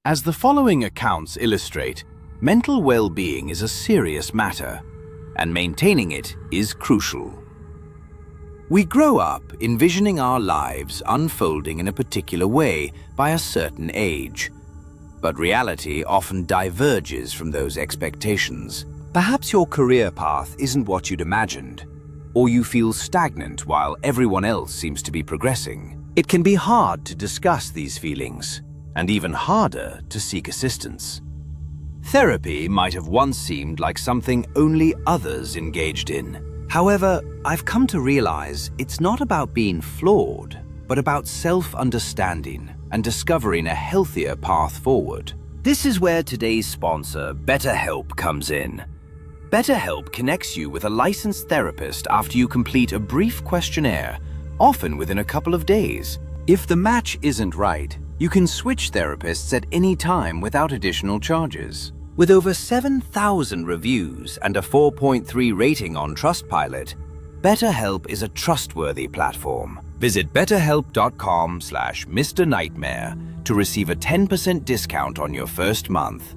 As the following accounts illustrate, mental well-being is a serious matter, and maintaining it is crucial. We grow up envisioning our lives unfolding in a particular way by a certain age, but reality often diverges from those expectations. Perhaps your career path isn't what you'd imagined, or you feel stagnant while everyone else seems to be progressing. It can be hard to discuss these feelings, and even harder to seek assistance. Therapy might have once seemed like something only others engaged in. However, I've come to realize it's not about being flawed, but about self-understanding and discovering a healthier path forward. This is where today's sponsor, BetterHelp, comes in. BetterHelp connects you with a licensed therapist after you complete a brief questionnaire, often within a couple of days. If the match isn't right, you can switch therapists at any time without additional charges. With over 7,000 reviews and a 4.3 rating on Trustpilot, BetterHelp is a trustworthy platform. Visit betterhelp.com/Mr. Nightmare to receive a 10% discount on your first month.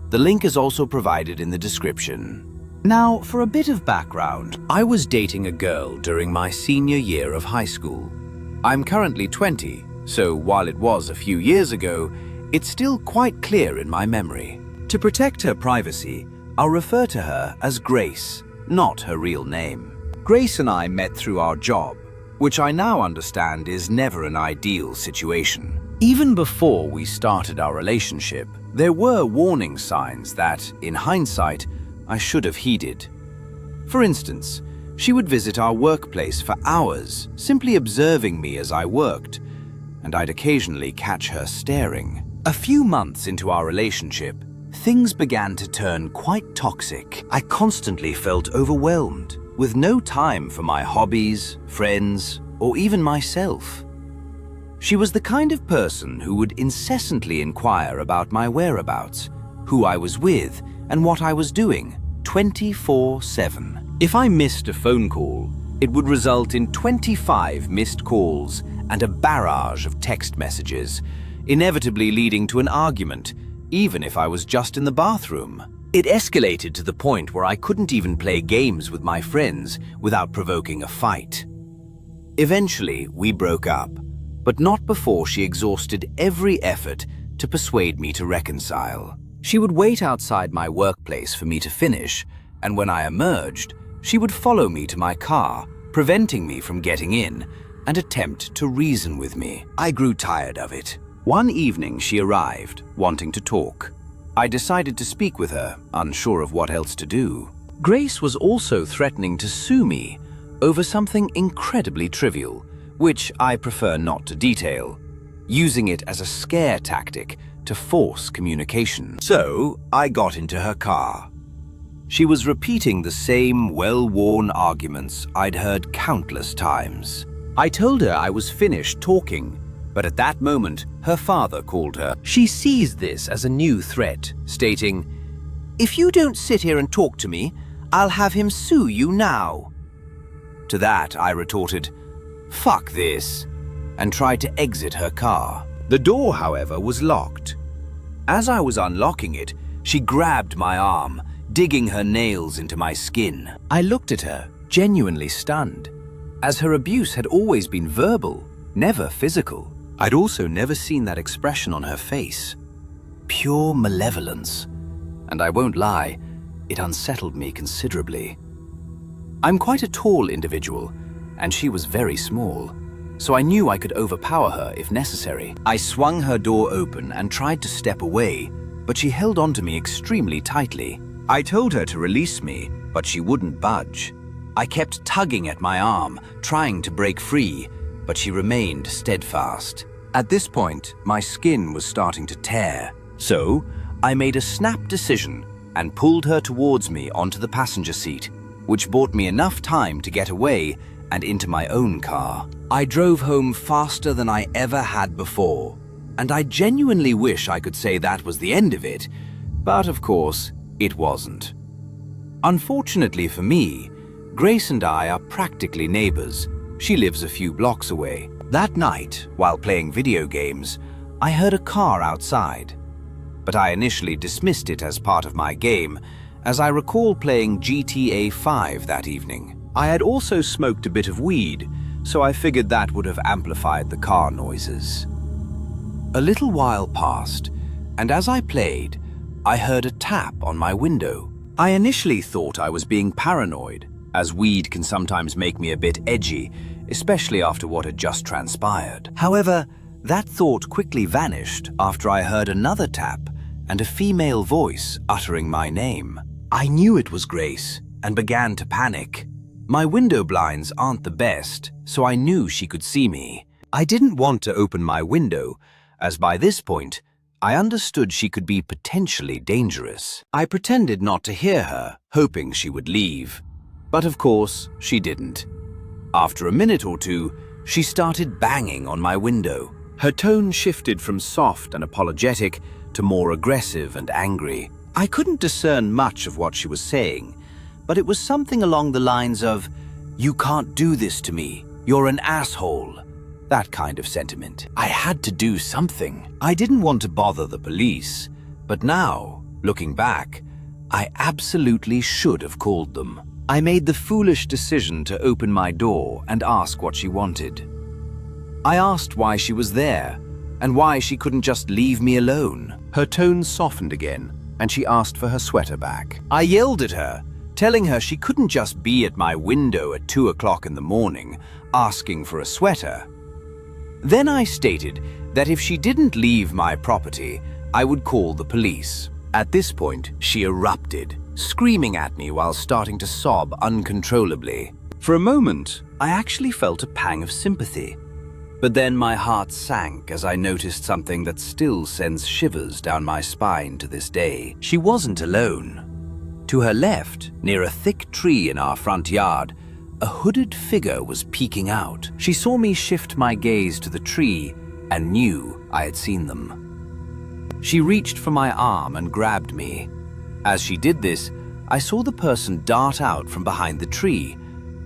The link is also provided in the description. Now, for a bit of background, I was dating a girl during my senior year of high school. I'm currently 20, so while it was a few years ago, it's still quite clear in my memory. To protect her privacy, I'll refer to her as Grace, not her real name. Grace and I met through our job, which I now understand is never an ideal situation. Even before we started our relationship, there were warning signs that, in hindsight, I should have heeded. For instance, she would visit our workplace for hours, simply observing me as I worked, and I'd occasionally catch her staring. A few months into our relationship, things began to turn quite toxic. I constantly felt overwhelmed, with no time for my hobbies, friends, or even myself. She was the kind of person who would incessantly inquire about my whereabouts, who I was with, and what I was doing, 24/7. If I missed a phone call, it would result in 25 missed calls and a barrage of text messages, inevitably leading to an argument, even if I was just in the bathroom. It escalated to the point where I couldn't even play games with my friends without provoking a fight. Eventually, we broke up, but not before she exhausted every effort to persuade me to reconcile. She would wait outside my workplace for me to finish, and when I emerged, she would follow me to my car, preventing me from getting in, and attempt to reason with me. I grew tired of it. One evening she arrived, wanting to talk. I decided to speak with her, unsure of what else to do. Grace was also threatening to sue me over something incredibly trivial, which I prefer not to detail, using it as a scare tactic to force communication. So I got into her car. She was repeating the same well-worn arguments I'd heard countless times. I told her I was finished talking, but at that moment, her father called her. She seized this as a new threat, stating, "If you don't sit here and talk to me, I'll have him sue you now." To that, I retorted, "Fuck this," and tried to exit her car. The door, however, was locked. As I was unlocking it, she grabbed my arm, digging her nails into my skin. I looked at her, genuinely stunned, as her abuse had always been verbal, never physical. I'd also never seen that expression on her face. Pure malevolence. And I won't lie, it unsettled me considerably. I'm quite a tall individual, and she was very small, so I knew I could overpower her if necessary. I swung her door open and tried to step away, but she held onto me extremely tightly. I told her to release me, but she wouldn't budge. I kept tugging at my arm, trying to break free, but she remained steadfast. At this point, my skin was starting to tear, so I made a snap decision and pulled her towards me onto the passenger seat, which bought me enough time to get away and into my own car. I drove home faster than I ever had before, and I genuinely wish I could say that was the end of it, but of course, it wasn't. Unfortunately for me, Grace and I are practically neighbors. She lives a few blocks away. That night, while playing video games, I heard a car outside. but I initially dismissed it as part of my game, as I recall playing GTA 5 that evening. I had also smoked a bit of weed, so I figured that would have amplified the car noises. A little while passed, and as I played, I heard a tap on my window. I initially thought I was being paranoid, as weed can sometimes make me a bit edgy, especially after what had just transpired. However, that thought quickly vanished after I heard another tap and a female voice uttering my name. I knew it was Grace and began to panic. My window blinds aren't the best, so I knew she could see me. I didn't want to open my window, as by this point, I understood she could be potentially dangerous. I pretended not to hear her, hoping she would leave. But of course, she didn't. After a minute or two, she started banging on my window. Her tone shifted from soft and apologetic to more aggressive and angry. I couldn't discern much of what she was saying, but it was something along the lines of, "You can't do this to me, you're an asshole." That kind of sentiment. I had to do something. I didn't want to bother the police, but now, looking back, I absolutely should have called them. I made the foolish decision to open my door and ask what she wanted. I asked why she was there, and why she couldn't just leave me alone. Her tone softened again, and she asked for her sweater back. I yelled at her, telling her she couldn't just be at my window at 2 o'clock in the morning, asking for a sweater. Then I stated that if she didn't leave my property, I would call the police. At this point, she erupted, screaming at me while starting to sob uncontrollably. For a moment, I actually felt a pang of sympathy. But then my heart sank as I noticed something that still sends shivers down my spine to this day. She wasn't alone. To her left, near a thick tree in our front yard, a hooded figure was peeking out. She saw me shift my gaze to the tree and knew I had seen them. She reached for my arm and grabbed me. As she did this, I saw the person dart out from behind the tree,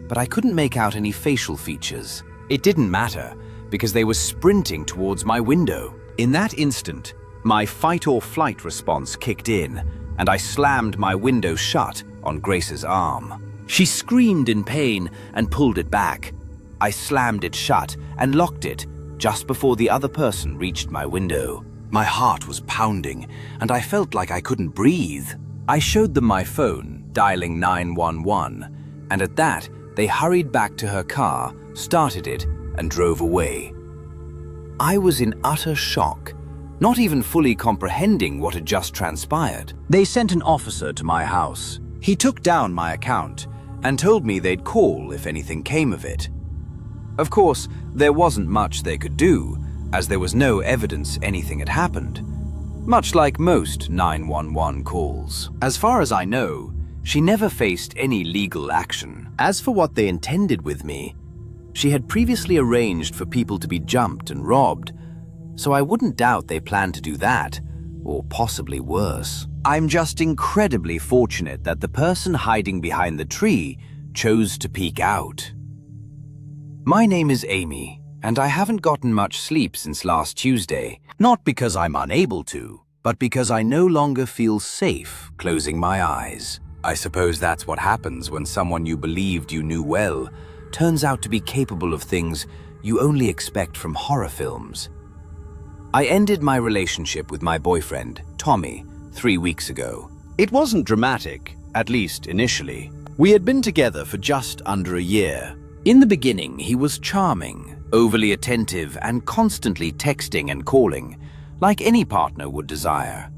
but I couldn't make out any facial features. It didn't matter, because they were sprinting towards my window. In that instant, my fight-or-flight response kicked in, and I slammed my window shut on Grace's arm. She screamed in pain and pulled it back. I slammed it shut and locked it just before the other person reached my window. My heart was pounding, and I felt like I couldn't breathe. I showed them my phone, dialing 911, and at that, they hurried back to her car, started it, and drove away. I was in utter shock, not even fully comprehending what had just transpired. They sent an officer to my house. He took down my account and told me they'd call if anything came of it. Of course, there wasn't much they could do, as there was no evidence anything had happened, much like most 911 calls. As far as I know, she never faced any legal action. As for what they intended with me, she had previously arranged for people to be jumped and robbed, so I wouldn't doubt they planned to do that, or possibly worse. I'm just incredibly fortunate that the person hiding behind the tree chose to peek out. My name is Amy, and I haven't gotten much sleep since last Tuesday, not because I'm unable to, but because I no longer feel safe closing my eyes. I suppose that's what happens when someone you believed you knew well turns out to be capable of things you only expect from horror films. I ended my relationship with my boyfriend, Tommy, 3 weeks ago. It wasn't dramatic, at least initially. We had been together for just under a year. In the beginning, he was charming, overly attentive, and constantly texting and calling, like any partner would desire.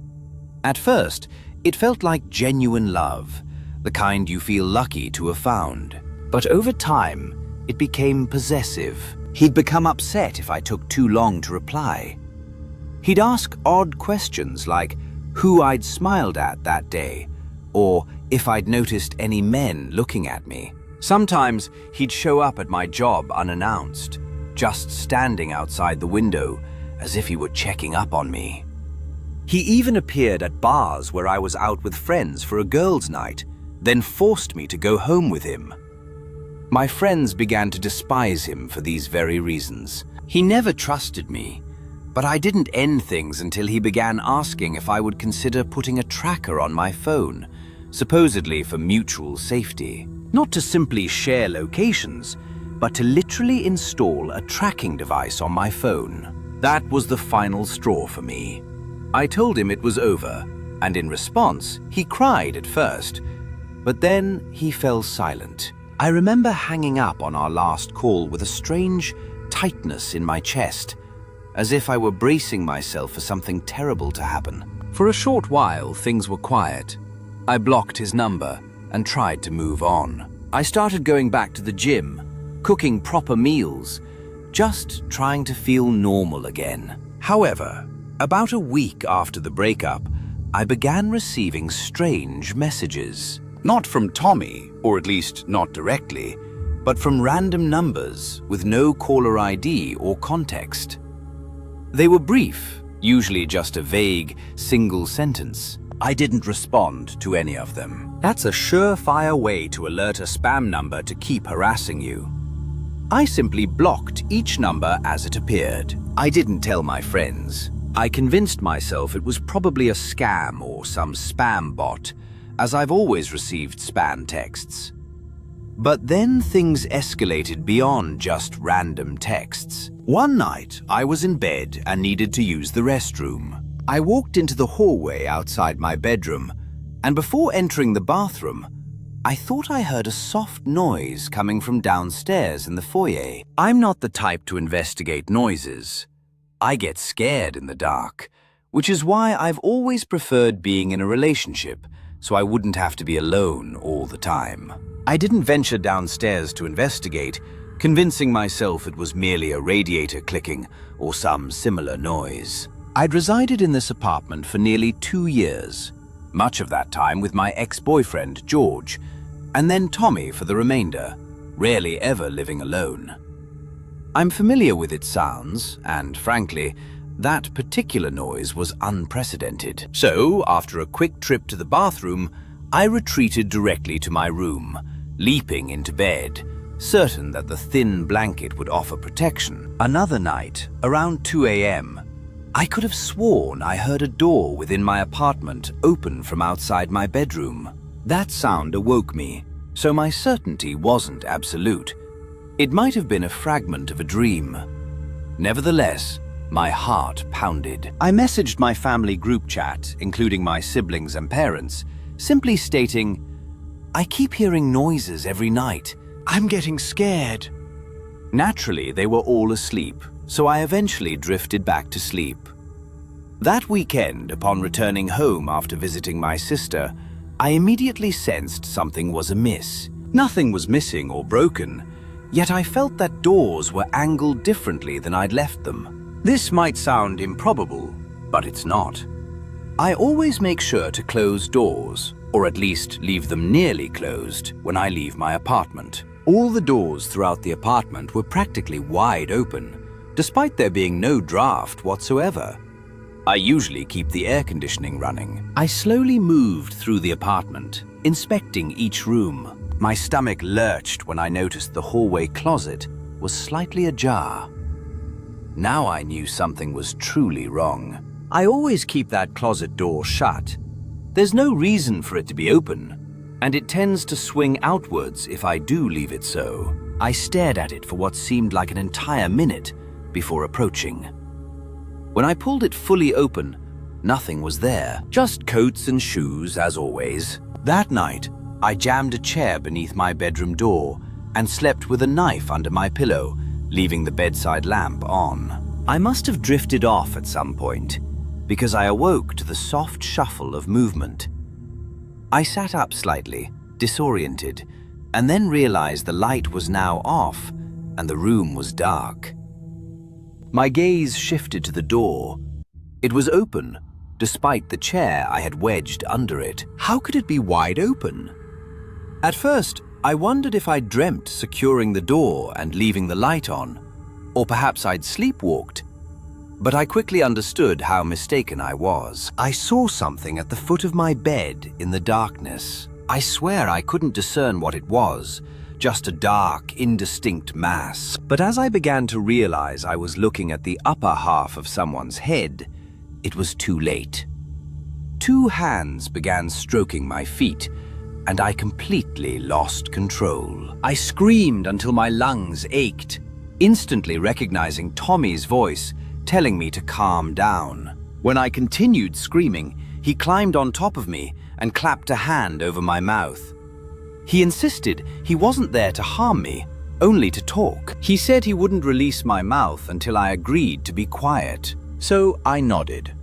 At first, it felt like genuine love, the kind you feel lucky to have found. But over time, it became possessive. He'd become upset if I took too long to reply. He'd ask odd questions like who I'd smiled at that day, or if I'd noticed any men looking at me. Sometimes he'd show up at my job unannounced, just standing outside the window as if he were checking up on me. He even appeared at bars where I was out with friends for a girls' night, then forced me to go home with him. My friends began to despise him for these very reasons. He never trusted me, But I didn't end things until he began asking if I would consider putting a tracker on my phone, supposedly for mutual safety. Not to simply share locations, but to literally install a tracking device on my phone. That was the final straw for me. I told him it was over, and in response, he cried at first, but then he fell silent. I remember hanging up on our last call with a strange tightness in my chest, as if I were bracing myself for something terrible to happen. For a short while, things were quiet. I blocked his number and tried to move on. I started going back to the gym, cooking proper meals, just trying to feel normal again. However, about a week after the breakup, I began receiving strange messages. Not from Tommy, or at least not directly, but from random numbers with no caller ID or context. They were brief, usually just a vague, single sentence. I didn't respond to any of them. That's a surefire way to alert a spam number to keep harassing you. I simply blocked each number as it appeared. I didn't tell my friends. I convinced myself it was probably a scam or some spam bot, as I've always received spam texts. But then things escalated beyond just random texts. One night, I was in bed and needed to use the restroom. I walked into the hallway outside my bedroom, and before entering the bathroom, I thought I heard a soft noise coming from downstairs in the foyer. I'm not the type to investigate noises. I get scared in the dark, which is why I've always preferred being in a relationship, so I wouldn't have to be alone all the time. I didn't venture downstairs to investigate, convincing myself it was merely a radiator clicking or some similar noise. I'd resided in this apartment for nearly 2 years, much of that time with my ex-boyfriend, George, and then Tommy for the remainder, rarely ever living alone. I'm familiar with its sounds, and frankly, that particular noise was unprecedented. So, after a quick trip to the bathroom, I retreated directly to my room, leaping into bed, certain that the thin blanket would offer protection. Another night, around 2 a.m., I could have sworn I heard a door within my apartment open from outside my bedroom. That sound awoke me, so my certainty wasn't absolute. It might have been a fragment of a dream. Nevertheless, my heart pounded. I messaged my family group chat, including my siblings and parents, simply stating, "I keep hearing noises every night. I'm getting scared." Naturally, they were all asleep, so I eventually drifted back to sleep. That weekend, upon returning home after visiting my sister, I immediately sensed something was amiss. Nothing was missing or broken, yet I felt that doors were angled differently than I'd left them. This might sound improbable, but it's not. I always make sure to close doors, or at least leave them nearly closed, when I leave my apartment. All the doors throughout the apartment were practically wide open, despite there being no draft whatsoever. I usually keep the air conditioning running. I slowly moved through the apartment, inspecting each room. My stomach lurched when I noticed the hallway closet was slightly ajar. Now I knew something was truly wrong. I always keep that closet door shut. There's no reason for it to be open, and it tends to swing outwards if I do leave it so. I stared at it for what seemed like an entire minute before approaching. When I pulled it fully open, nothing was there, just coats and shoes as always. That night, I jammed a chair beneath my bedroom door and slept with a knife under my pillow, leaving the bedside lamp on. I must have drifted off at some point, because I awoke to the soft shuffle of movement. I sat up slightly, disoriented, and then realized the light was now off and the room was dark. My gaze shifted to the door. It was open, despite the chair I had wedged under it. How could it be wide open? At first, I wondered if I'd dreamt securing the door and leaving the light on, or perhaps I'd sleepwalked. But I quickly understood how mistaken I was. I saw something at the foot of my bed in the darkness. I swear I couldn't discern what it was, just a dark, indistinct mass. But as I began to realize I was looking at the upper half of someone's head, it was too late. Two hands began stroking my feet, and I completely lost control. I screamed until my lungs ached, instantly recognizing Tommy's voice telling me to calm down. When I continued screaming, he climbed on top of me and clapped a hand over my mouth. He insisted he wasn't there to harm me, only to talk. He said he wouldn't release my mouth until I agreed to be quiet, so I nodded.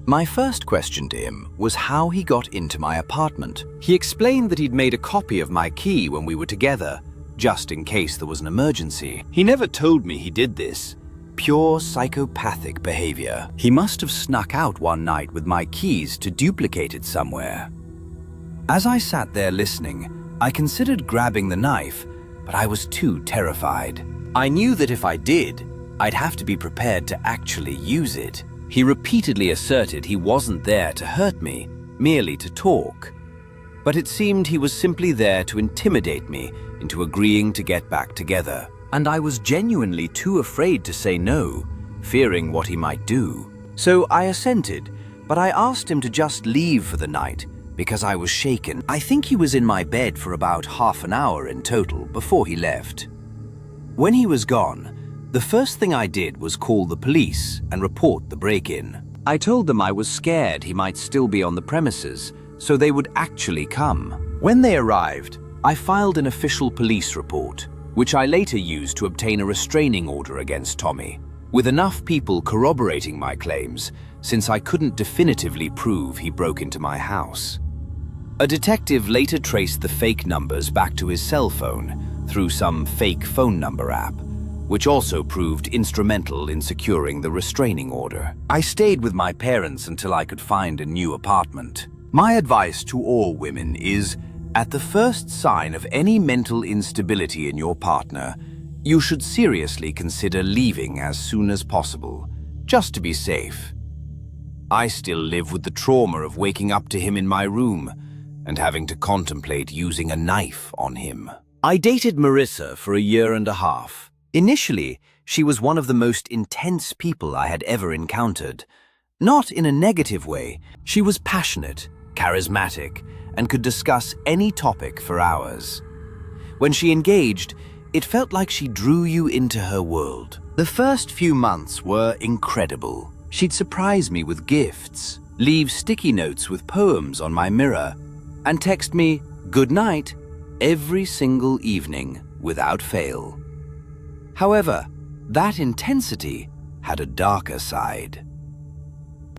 My first question to him was how he got into my apartment. He explained that he'd made a copy of my key when we were together, just in case there was an emergency. He never told me he did this. Pure psychopathic behavior. He must have snuck out one night with my keys to duplicate it somewhere. As I sat there listening, I considered grabbing the knife, but I was too terrified. I knew that if I did, I'd have to be prepared to actually use it. He repeatedly asserted he wasn't there to hurt me, merely to talk. But it seemed he was simply there to intimidate me into agreeing to get back together. And I was genuinely too afraid to say no, fearing what he might do. So I assented, but I asked him to just leave for the night because I was shaken. I think he was in my bed for about half an hour in total before he left. When he was gone, the first thing I did was call the police and report the break-in. I told them I was scared he might still be on the premises, so they would actually come. When they arrived, I filed an official police report, which I later used to obtain a restraining order against Tommy, with enough people corroborating my claims, since I couldn't definitively prove he broke into my house. A detective later traced the fake numbers back to his cell phone through some fake phone number app, which also proved instrumental in securing the restraining order. I stayed with my parents until I could find a new apartment. My advice to all women is, at the first sign of any mental instability in your partner, you should seriously consider leaving as soon as possible, just to be safe. I still live with the trauma of waking up to him in my room and having to contemplate using a knife on him. I dated Marissa for 1.5 years. Initially, she was one of the most intense people I had ever encountered. Not in a negative way. She was passionate, charismatic, and could discuss any topic for hours. When she engaged, it felt like she drew you into her world. The first few months were incredible. She'd surprise me with gifts, leave sticky notes with poems on my mirror, and text me "good night" every single evening without fail. However, that intensity had a darker side.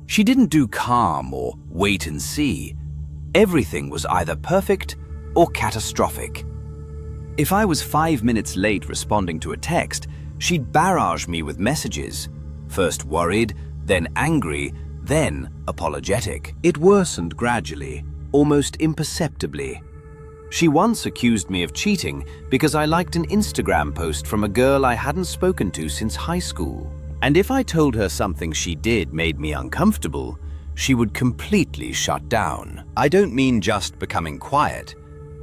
She didn't do calm or wait and see. Everything was either perfect or catastrophic. If I was 5 minutes late responding to a text, she'd barrage me with messages, first worried, then angry, then apologetic. It worsened gradually, almost imperceptibly. She once accused me of cheating because I liked an Instagram post from a girl I hadn't spoken to since high school. And if I told her something she did made me uncomfortable, she would completely shut down. I don't mean just becoming quiet.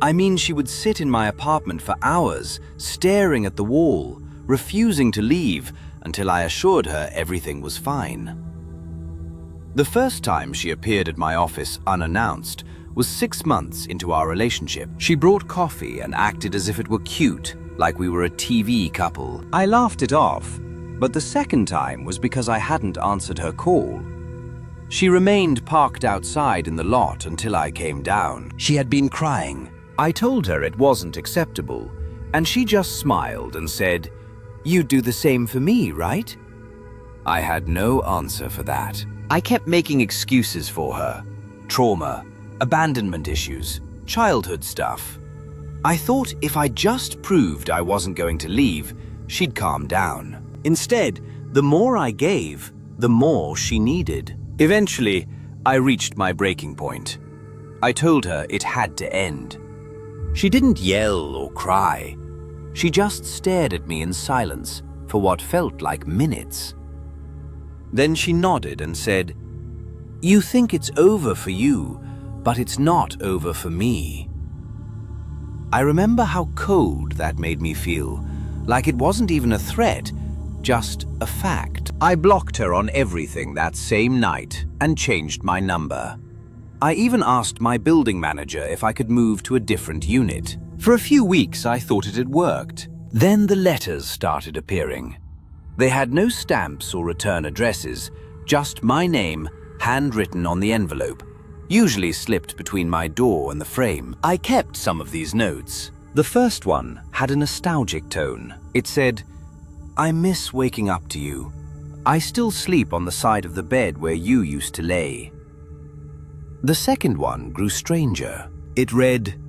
I mean she would sit in my apartment for hours, staring at the wall, refusing to leave until I assured her everything was fine. The first time she appeared at my office unannounced was 6 months into our relationship. She brought coffee and acted as if it were cute, like we were a TV couple. I laughed it off, but the second time was because I hadn't answered her call. She remained parked outside in the lot until I came down. She had been crying. I told her it wasn't acceptable, and she just smiled and said, "You'd do the same for me, right?" I had no answer for that. I kept making excuses for her. Trauma, abandonment issues, childhood stuff. I thought if I just proved I wasn't going to leave, she'd calm down. Instead, the more I gave, the more she needed. Eventually, I reached my breaking point. I told her it had to end. She didn't yell or cry. She just stared at me in silence for what felt like minutes. Then she nodded and said, "You think it's over for you, but it's not over for me." I remember how cold that made me feel, like it wasn't even a threat, just a fact. I blocked her on everything that same night and changed my number. I even asked my building manager if I could move to a different unit. For a few weeks, I thought it had worked. Then the letters started appearing. They had no stamps or return addresses, just my name handwritten on the envelope, usually slipped between my door and the frame. I kept some of these notes. The first one had a nostalgic tone. It said, "I miss waking up to you. I still sleep on the side of the bed where you used to lay." The second one grew stranger. It read,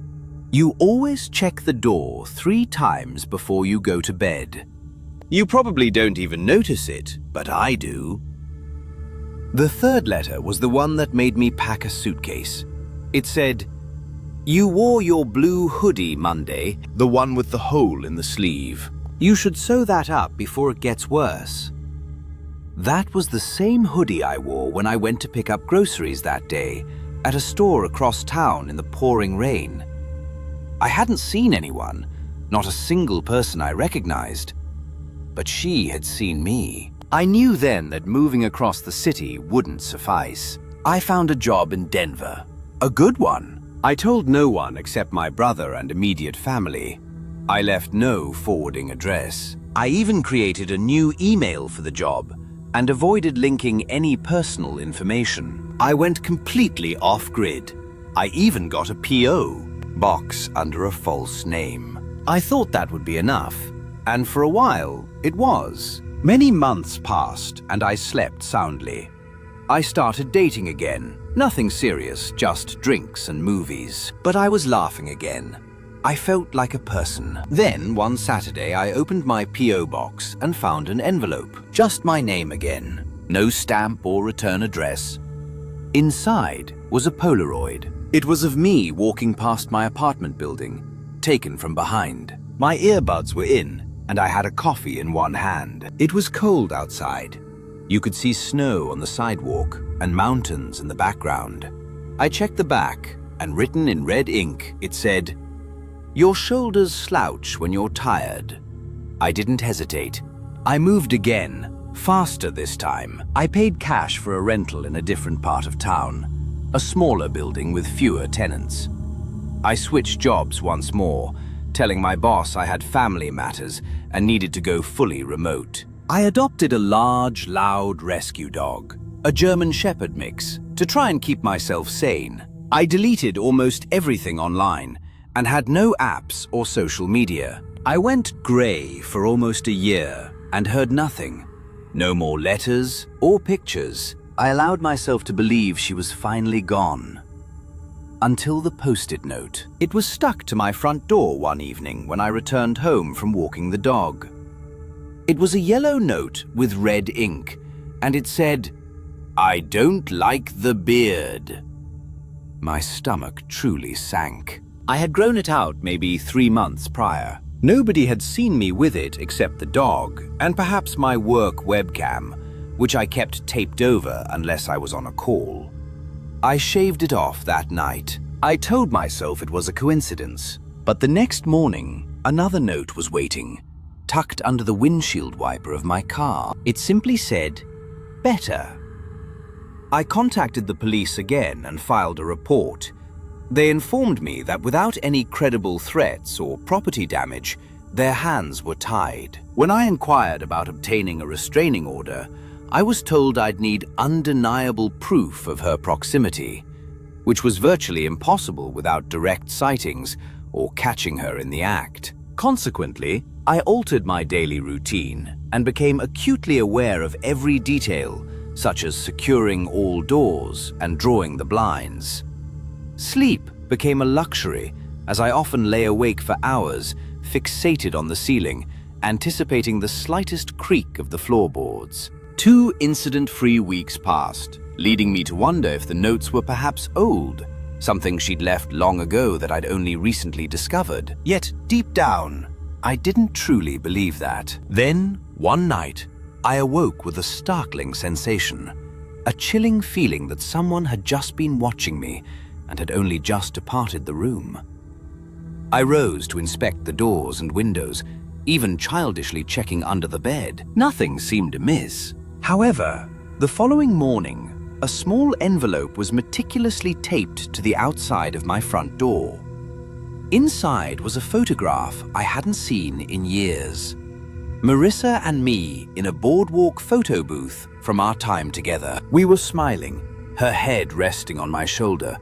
"You always check the door 3 times before you go to bed. You probably don't even notice it, but I do." The third letter was the one that made me pack a suitcase. It said, "You wore your blue hoodie Monday, the one with the hole in the sleeve. You should sew that up before it gets worse." That was the same hoodie I wore when I went to pick up groceries that day at a store across town in the pouring rain. I hadn't seen anyone, not a single person I recognized, but she had seen me. I knew then that moving across the city wouldn't suffice. I found a job in Denver, a good one. I told no one except my brother and immediate family. I left no forwarding address. I even created a new email for the job and avoided linking any personal information. I went completely off-grid. I even got a P.O. box under a false name. I thought that would be enough, and for a while, it was. Many months passed, and I slept soundly. I started dating again. Nothing serious, just drinks and movies. But I was laughing again. I felt like a person. Then, one Saturday, I opened my P.O. box and found an envelope. Just my name again. No stamp or return address. Inside was a Polaroid. It was of me walking past my apartment building, taken from behind. My earbuds were in, and I had a coffee in one hand. It was cold outside. You could see snow on the sidewalk and mountains in the background. I checked the back, and written in red ink, it said, "Your shoulders slouch when you're tired." I didn't hesitate. I moved again, faster this time. I paid cash for a rental in a different part of town, a smaller building with fewer tenants. I switched jobs once more, telling my boss I had family matters and needed to go fully remote. I adopted a large, loud rescue dog, a German Shepherd mix, to try and keep myself sane. I deleted almost everything online and had no apps or social media. I went grey for almost a year and heard nothing. No more letters or pictures. I allowed myself to believe she was finally gone. Until the post-it note. It was stuck to my front door one evening when I returned home from walking the dog. It was a yellow note with red ink, and it said, "I don't like the beard." My stomach truly sank. I had grown it out maybe 3 months prior. Nobody had seen me with it except the dog, and perhaps my work webcam, which I kept taped over unless I was on a call. I shaved it off that night. I told myself it was a coincidence, but the next morning, another note was waiting, tucked under the windshield wiper of my car. It simply said, "Better." I contacted the police again and filed a report. They informed me that without any credible threats or property damage, their hands were tied. When I inquired about obtaining a restraining order, I was told I'd need undeniable proof of her proximity, which was virtually impossible without direct sightings or catching her in the act. Consequently, I altered my daily routine and became acutely aware of every detail, such as securing all doors and drawing the blinds. Sleep became a luxury, as I often lay awake for hours, fixated on the ceiling, anticipating the slightest creak of the floorboards. 2 incident-free weeks passed, leading me to wonder if the notes were perhaps old, something she'd left long ago that I'd only recently discovered. Yet, deep down, I didn't truly believe that. Then, one night, I awoke with a startling sensation, a chilling feeling that someone had just been watching me and had only just departed the room. I rose to inspect the doors and windows, even childishly checking under the bed. Nothing seemed amiss. However, the following morning, a small envelope was meticulously taped to the outside of my front door. Inside was a photograph I hadn't seen in years. Marissa and me in a boardwalk photo booth from our time together. We were smiling, her head resting on my shoulder,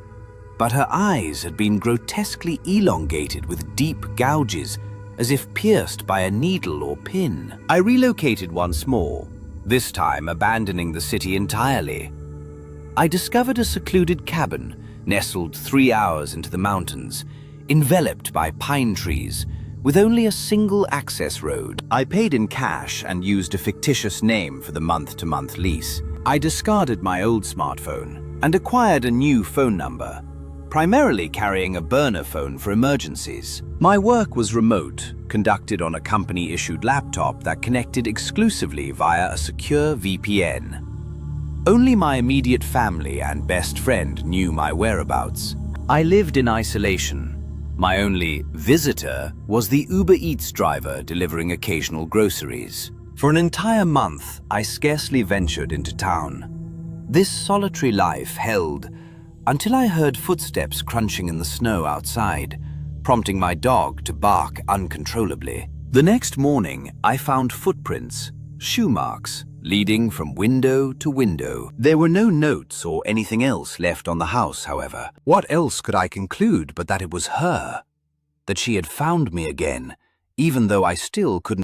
but her eyes had been grotesquely elongated with deep gouges, as if pierced by a needle or pin. I relocated once more, this time abandoning the city entirely. I discovered a secluded cabin nestled 3 hours into the mountains, enveloped by pine trees, with only a single access road. I paid in cash and used a fictitious name for the month-to-month lease. I discarded my old smartphone and acquired a new phone number, primarily carrying a burner phone for emergencies. My work was remote, conducted on a company-issued laptop that connected exclusively via a secure VPN. Only my immediate family and best friend knew my whereabouts. I lived in isolation. My only visitor was the Uber Eats driver delivering occasional groceries. For an entire month, I scarcely ventured into town. This solitary life held until I heard footsteps crunching in the snow outside, prompting my dog to bark uncontrollably. The next morning, I found footprints, shoe marks, leading from window to window. There were no notes or anything else left on the house, however. What else could I conclude but that it was her? That she had found me again, even though I still couldn't